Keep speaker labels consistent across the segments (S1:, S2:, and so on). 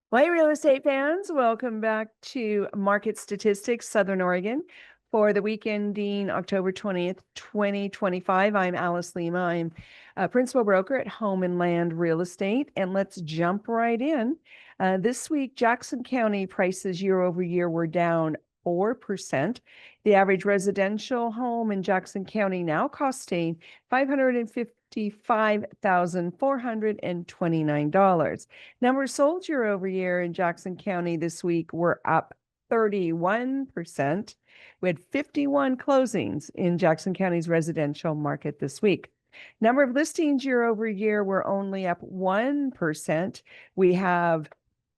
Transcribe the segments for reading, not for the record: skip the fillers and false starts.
S1: Well, hey, real estate fans, welcome back to Market Statistics Southern Oregon for the week ending October 20th, 2025. I'm Alice Lema. I'm a principal broker at Home and Land Real Estate, and let's jump right in. This week, Jackson County prices year over year were down 4%. The average residential home in Jackson County now costing $555,429. Numbers sold year over year in Jackson County this week were up 31%. We had 51 closings in Jackson County's residential market this week. Number of listings year over year were only up 1%. We have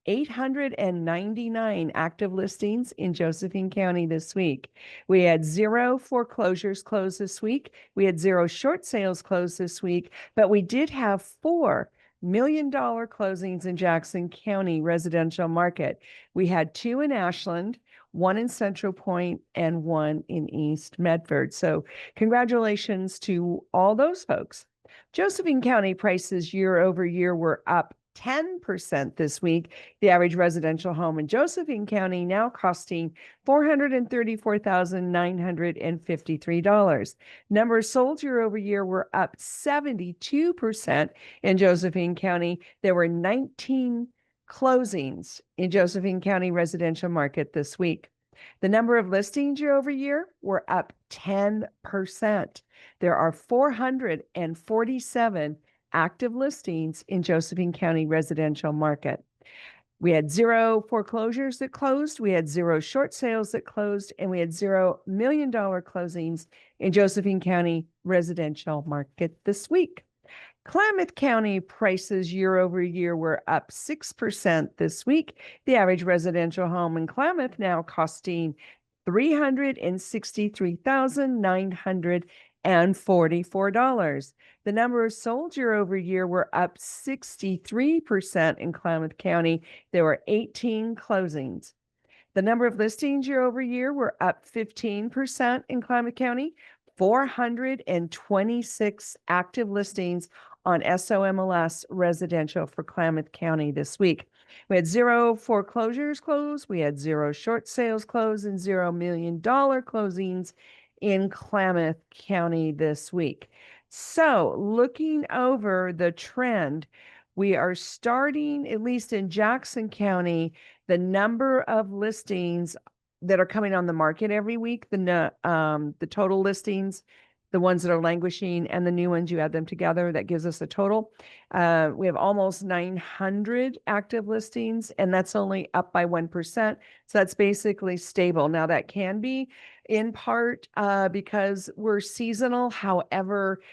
S1: 899 active listings in Josephine County this week. We had 0 foreclosures closed this week. We had 0 short sales closed this week, but we did have 4 $1 million closings in Jackson County residential market. We had 2 in Ashland, 1 in Central Point, and 1 in East Medford. So congratulations to all those folks. Josephine County prices year over year were up 10% this week. The average residential home in Josephine County now costing $434,953. Numbers sold year over year were up 72% in Josephine County. There were 19 closings in Josephine County residential market this week. The number of listings year over year were up 10%. There are 447 active listings in Josephine County residential market. We had 0 foreclosures that closed, we had 0 short sales that closed, and we had $0 million closings in Josephine County residential market this week. Klamath County prices year over year were up 6% this week. The average residential home in Klamath now costing $363,944. The numbers sold year over year were up 63% in Klamath County. There were 18 closings. The number of listings year over year were up 15% in Klamath County, 426 active listings on SOMLS residential for Klamath County this week. We had 0 foreclosures closed, we had 0 short sales closed, and $0 million closings in Klamath County this week. So looking over the trend, we are starting, at least in Jackson County, the number of listings that are coming on the market every week, the total listings, the ones that are languishing and the new ones, you add them together, that gives us a total. We have almost 900 active listings, and that's only up by 1%. So that's basically stable. Now that can be in part because we're seasonal. However,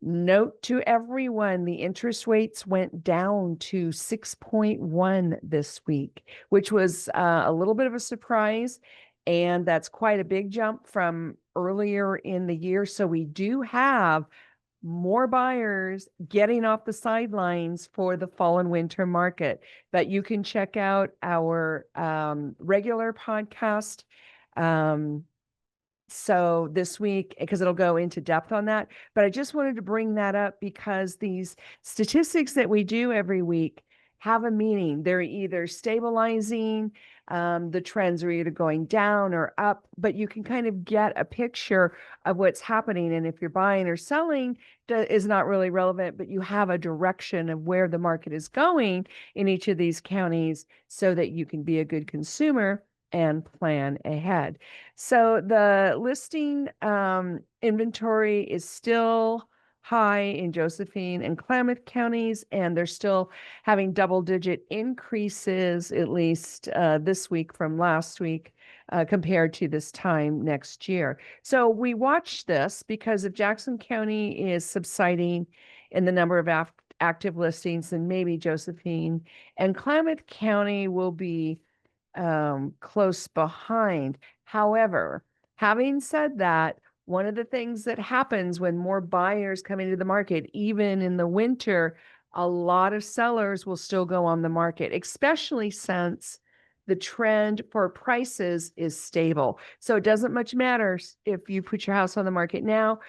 S1: note to everyone, the interest rates went down to 6.1 this week, which was a little bit of a surprise. And that's quite a big jump from earlier in the year. So we do have more buyers getting off the sidelines for the fall and winter market. But you can check out our regular podcast. So this week, because it'll go into depth on that, but I just wanted to bring that up because these statistics that we do every week have a meaning. They're either stabilizing, the trends are either going down or up, but you can kind of get a picture of what's happening. And if you're buying or selling is not really relevant, but you have a direction of where the market is going in each of these counties so that you can be a good consumer and plan ahead. So the listing inventory is still high in Josephine and Klamath counties, and they're still having double-digit increases, at least this week from last week, compared to this time next year. So we watch this because if Jackson County is subsiding in the number of active listings, then maybe Josephine and Klamath County will be close behind. However, having said that, one of the things that happens when more buyers come into the market, even in the winter, a lot of sellers will still go on the market, especially since the trend for prices is stable. So it doesn't much matter if you put your house on the market now.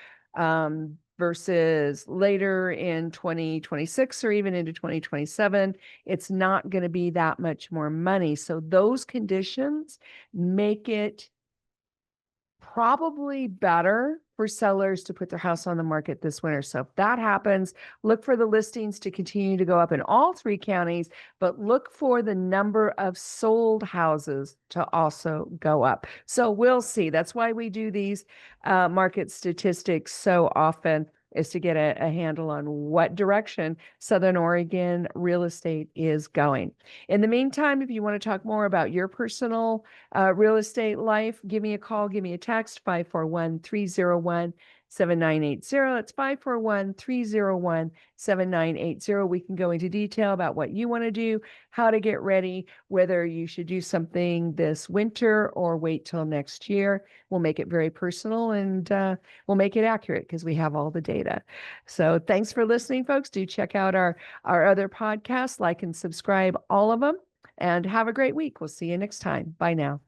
S1: versus later in 2026 or even into 2027, it's not going to be that much more money. So those conditions make it probably better for sellers to put their house on the market this winter. So if that happens, look for the listings to continue to go up in all three counties, but look for the number of sold houses to also go up. So we'll see. That's why we do these market statistics so often, is to get a handle on what direction Southern Oregon real estate is going. In the meantime, if you want to talk more about your personal real estate life, give me a call, give me a text, 541-301-7980. It's 541-301-7980. We can go into detail about what you want to do, how to get ready, whether you should do something this winter or wait till next year. We'll make it very personal, and we'll make it accurate because we have all the data. So thanks for listening, folks. Do check out our other podcasts, like and subscribe all of them, and have a great week. We'll see you next time. Bye now.